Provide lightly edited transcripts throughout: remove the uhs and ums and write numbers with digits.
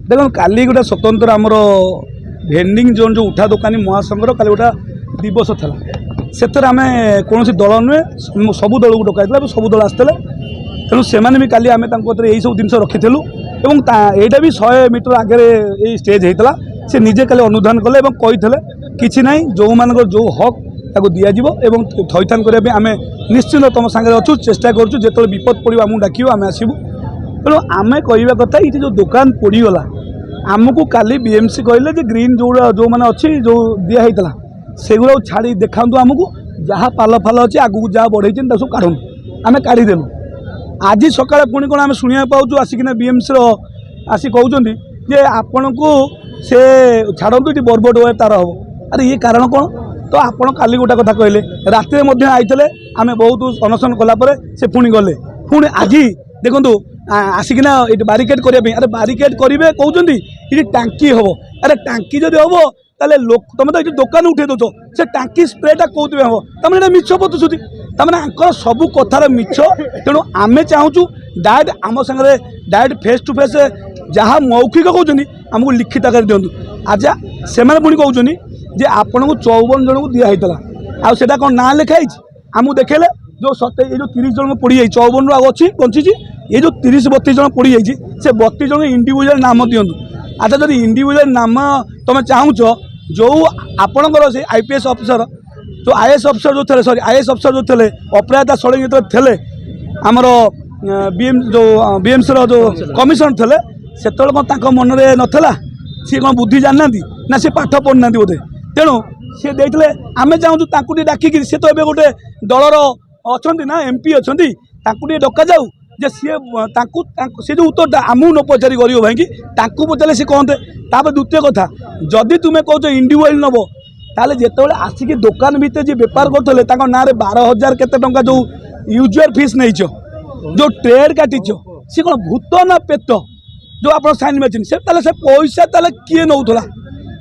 देखो काली गोटे स्वतंत्र आमर भेंडिंग जोन जो उठा दुकानी महासंघर काली गोटे दिवस था से आम कौन दल नुहे सबू दल को डकाई सब दल आसते तेणु से भी काली आम यही सब जिन रखीलु यहाँ भी 100 मीटर आगे ये स्टेज होता से निजे काली अनुधान कले कही कि ना जो मान जो हक ताको दिज्व एवं थैथान करने आम निश्चित तुम सागर अच्छु चेष्टा करूँ जो विपद पड़ो आमको डाक आम आसबू तेणु आम कहवा कथा ये जो दुकान पोड़गला आमको काली बीएमसी कहले ग्रीन जो मैंने अच्छी जो दिखाई सेगुरा छाड़ी देखा आमको जहाँ पाल फाल अच्छे आगू जहाँ बढ़े सब काढ़ आम काढ़ीदेलु आज सकाଳେ पुणी कौन आम शुणा पाचु आसिकिना बीएमसी आसी कहते जे आपण को से छाड़ू ये बरबड़ वायर तार हम अरे ये कारण कौन तो आपण काली गोटा कथा कहले रात आईते आम बहुत अनशन कलापर से पुणी गले पुणी आज देखो आसिकिना ये बारिकेड करने अरे बारिकेड करेंगे कहते ये टांकी हम अरे टांकी जब हम ताले लोक तुम तो ये दुकान उठे दो से टांकी स्प्रेटा कौन हम तमें मिछ पतुँच तमें सबू कथार मिछ तेणु आम चाहूँ डायरेक्ट आम सागर डायरेक्ट फेस टू फेस जहाँ मौखिक कहते आमको लिखित आकार दिंतु आज से पुणी कहते जे आपण को 54 जन को दिखाई आटा कौन ना लिखाई आमको देखेले जो ये जो 30 जन पड़ जाए 54 रु अच्छी बंची ये जो 30-32 जन पड़ जाए से 32 जन इंडिविजुअल नाम दिंतु अच्छा जब इंडिविजुअल नाम तुम चाहूच जो आपणकर से आईपीएस अफिसर जो आईएएस अफिसर जो थे सॉरी आईएएस अफिसर जो थे अपराजिता षडंगी जो थे आमर बीएमसी जो कमिशन थे से कौन मन में नाला सी कौन बुद्धि जाना ना सी पाठ पढ़ना बोधे तेणु सी देते आम चाहूँ डाकिक सी तो ये गोटे दलर अच्छा ना एमपी अच्छा डक जाऊ जे सी जो उत्तर आमू न पचारि गरीब भाई पचारे सी कहते द्वितीय कथा जदि तुम्हें कौच इंडिविजुअल नब ताले जिते आसिक दुकान भितर जी बेपार करते ना 12,000 केते टंका जो यूजुअल फीस नहीं जो ट्रेड काटिच सी कौन भूत ना पेट जो आप साइन मैचिन से पैसा किए नौला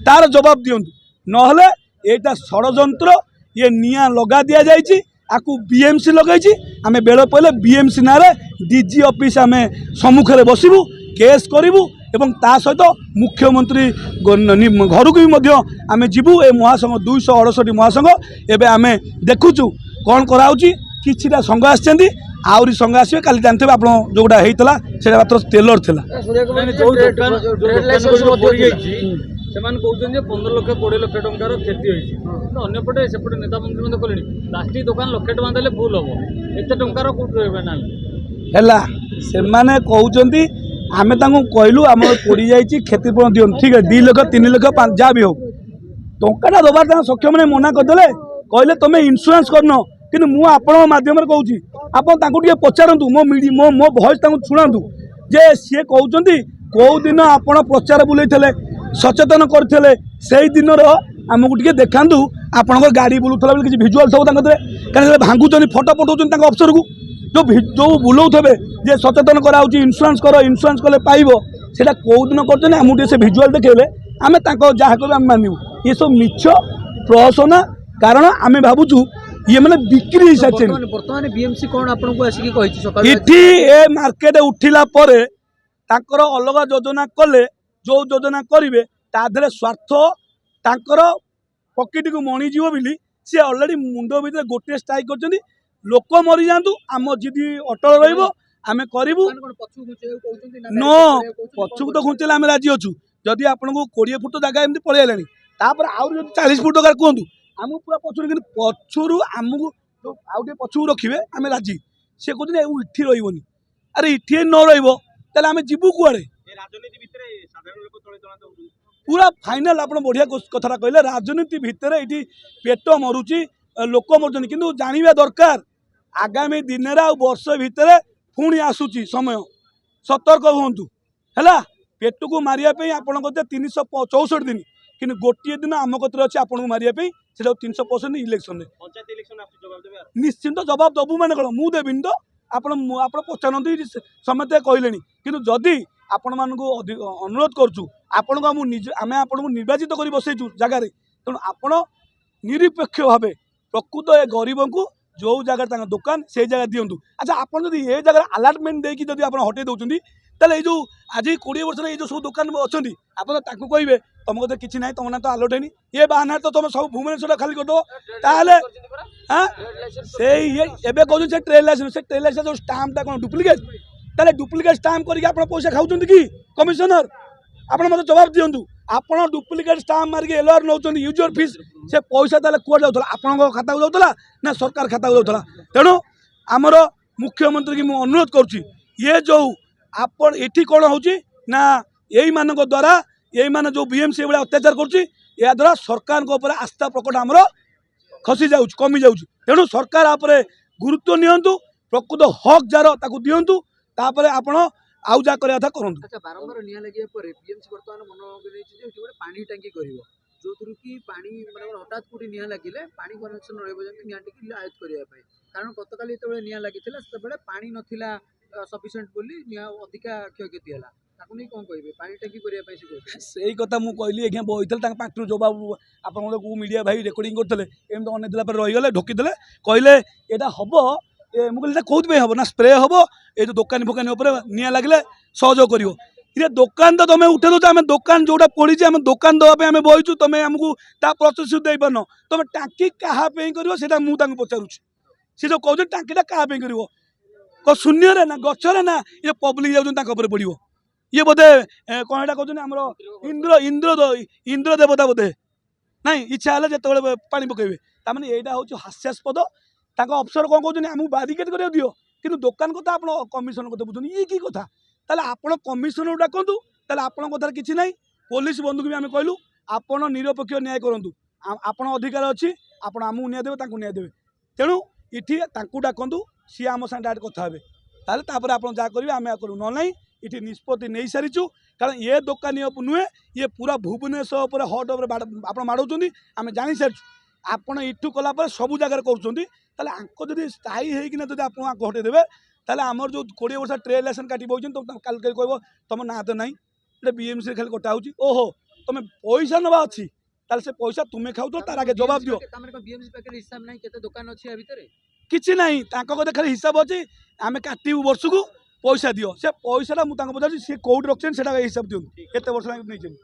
तार जवाब दिंतु नहले यहाँ षड्यंत्र ये निया लगा दि जाइए आपको बीएमसी लगे आम बेल पड़े बीएमसी ना डीजी ऑफिस आम सम्मुखें बसबू केस करूँ एवं ता सहित मुख्यमंत्री घर को भी आम जीवु ए महासंघ 268 महासंघ एवं आम देखुचु कौन कराऊँच किछिटा संघ आसछन्ती आउरी संघ आसवे काली जानते आप जोटा होता से मात्र टेलर था ସେମାନେ କହୁଛନ୍ତି ଯେ 15 ଲକ୍ଷ 20 ଲକ୍ଷ ଟଙ୍କାର କ୍ଷତି ହୋଇଛି ଅନ୍ୟପଟେ ସେପଟେ ନେତା ମନ୍ତ୍ରୀ ମଧ୍ୟ କହିଲେଣି ପ୍ଲାଷ୍ଟିକ ଦୋକାନ ଲକ୍ଷେ ଟଙ୍କା ଦେଲେ ଭୁଲ ହେବ ଏତେ ଟଙ୍କାର କୋଉଠି ରହିବେ ନା ହେଲା ସେମାନେ କହୁଛନ୍ତି ଆମେ ତାଙ୍କୁ କହିଲୁ ଆମର ପଡ଼ି ଯାଇଛି କ୍ଷତିପୂରଣ ଦିଅନ୍ତୁ ଠିକ୍ ଅଛି 2 ଲକ୍ଷ 3 ଲକ୍ଷ ଯାହା ବି ହଉ ଟଙ୍କାଟା ଦେବାର ତାଙ୍କ ସକ୍ଷମ ନାହିଁ ମନା କରିଦେଲେ କହିଲେ ତୁମେ ଇନ୍ସୁରାନ୍ସ କରିନ କିନ୍ତୁ ମୁଁ ଆପଣଙ୍କ ମାଧ୍ୟମରେ କହୁଛି ଆପଣ ତାଙ୍କୁ ଟିକେ ପଚାରନ୍ତୁ ମୋ ଭଏସ୍ ତାଙ୍କୁ ଶୁଣାନ୍ତୁ ଯେ ସିଏ କହୁଛନ୍ତି କେଉଁ ଦିନ ଆପଣ ପ୍ରଚାର ବୁଲେଇଥିଲେ सचेतन करते से दिन आमको टे देखा आपण गाड़ी बुलाऊला किसी भिजुआल सब कहीं भांगुन फटो पठाऊँ अफसर को जो बुलाऊे जे सचेतन कराऊँ इन्शुरांस कर इन्शुरांस कले पाइब से कौ दिन कर आमको से भिजुआल देखले आम जहाँ कह आम मानू ये सब मिछ प्रहसना कारण आम भावुँ ये मैंने बिक्री हो सारी बर्तमान बीएमसी कौन आपको आसिक इठी ए मार्केट उठिला परे ताकर अलग योजना कले जो योजना करेंगे तादे स्वार्थ तांकर पकेट को मणिजी बोली सी अलरेडी मुंड भर गोटे स्ट्राइक कर लोक मरी जातु आम जिदी अटल रमें करूँ नो पछुक तो घुंचेले आम राजी अच्छु जदि आपको 20 फुट जगह एमती पलैला तापर आउ 40 फुट दरकार कहतु आमको पूरा पछुर कि पछुरु आमको आउ पछुक रखिए आम राजी सी कहते इठी रही अरे इठी न रहा जीवु कुआड़े पूरा फाइनाल आप बढ़िया कथा कहले राजनीति भितर ये पेट मरुची लोक मरुचंदी किंतु जानिबा दरकार आगामी दिन वर्ष भितर पुणी आसूची समय सतर्क हुंतु हैला पेट को मारियापी आपण 364 दिन कि गोटे दिन आम कतर अच्छे आपको मारियापी से 300% इलेक्शन निश्चिंत जवाब दबू मैंने कौन मुझे देवी तो आप पचारती समस्ते कहले कि जदि आपण मानू अनुरोध करूँ आपण को आम आपको निर्वाचित कर बसईचु जगार तेणु आपण निरपेक्ष भाव प्रकृत ए गरीब को जो जगह दुकान से जगह दिंतु। अच्छा आप ये जगह आलाटमेंट देकी जब आप हटे दौरान ताले जो आज 20 वर्ष ये जो सब दुकान अच्छा आप कहे तुम कदे कि ना तुम ना तो आलोट है ये बाहर तो तुम सब भुवनेश्वर खाली करदे ताले हाँ से ये कहूँ से ट्रेड लाइसेंस जो स्टाम्पटा कौन डुप्लिकेट ताले डुप्लिकेट स्टाम्प करके आप पैसा खाऊँ कि कमिशनर आप मतलब जवाब दिंतु आप डुप्लिकेट स्टाम्प मारिक एलआर नौ यूजर फीस से पैसा ताले कुआ जाऊला आपण खाता को जाऊला ना सरकार खाता को जाऊला तेणु आमर मुख्यमंत्री की मुझे अनुरोध करुच्ची ये जो आपण एठी कौन होची ना यही मानक द्वारा यही मान जो बीएमसी भाई अत्याचार करुच्ची या द्वारा सरकार को ऊपर आस्था प्रकट आमर खसी जाऊँ कमी जाऊँ तेणु सरकार आप गुरुत्व नियंतु प्रकृत हक जार ताकू दिंतु तापर आपण आउ जा करिया था करंतु। अच्छा बारंबार निया लगिया पर बीएमसी वर्तमान मन बनैछि जे गोटे पानी टंकी करिवो जोथुरु कि पानी माने हठात कोठी निया लागिले पानी कनेक्शन रहबो जे निया टिकि आयत करिया पई कारण गतकाली जेतेबेले निया लागिथिला सेतेबेले पानी नथिला सफिशिएंट बोली निया अधिका क्षयक्षति होला ताकू नै कोन कहबे पानी टंकी करिया पई से कहबे सेही कथा मु कहली एखिया बइथल ताक पाटरू जो बाबू आपन को मीडिया भाई रेकॉर्डिंग करथले एम तो अने दिला पर रहि गले ढोकी देले कहले एटा हबो ए मुगल कौन हम ना स्प्रे हम ये जो दुकानी फुकानी निया लगे सहयोग कर ये दुकान तो तुम्हें उठे दो दुकान जोटा पड़ी आम दुकान देवाई आम बहीचु तुम आमको प्रतिश्रुति दे पारन तुम टाँकी क्या कर मुझे पचारूँ सी जो कौन टाँकीटा क्या कर शून्य ना गचर ना ये पब्लिक जाऊँ पड़ो ये बोधे कौन एटा कहते आम इंद्र इंद्र इंद्र देवता बोधे ना इच्छा है जो पानी पकेबे तार यहाँ हूँ हास्यास्पद अफसर कौन कहते आमको बारिकेड कर दियो कि दुकान कथा आप कमिशन कथा बुझुन ये कि कथा ताले आप कमिशनर डाकतु ताले आपण कथार किसी ना पुलिस बंधु भी आम कहलु आपण निरपेक्ष न्याय करूँ आपण अधिकार अच्छी आपण आमको न्याय देवे न्याय देवे तेणु इटी डाकतु सी आम साथ डायरेक्ट कथा हे तापर आप जहाँ करेंगे आम करूँ ना ना ये निष्पत्ति नहीं सारीचु कारण ये दुकानी नुहे ये पूरा भुवनेश्वर पर हट आप माड़ौं आम जानी सारी आपण इठू कलापर सबू जगार कर स्थायी होना जब आप हटेदेवे ताले आमर जो 20 वर्ष ट्रेड लाइसेंस काटी बोल तो कल कह तुम ना तो ना ये बीएमसी खाली कटा हो ओहो तुम पैसा नवा अच्छी से पैसा तुम्हें खाऊ तार आगे जवाब दियो बीएमसी पाखे हिसाब नहीं केते दुकान अछि या भितरे किछि नहीं कदे खाली हिसाब अच्छी आम काटू वर्ष को पैसा दियो से पैसा मुझे पचार सी कौट रखते हिसाब दियो एत वर्ष नहीं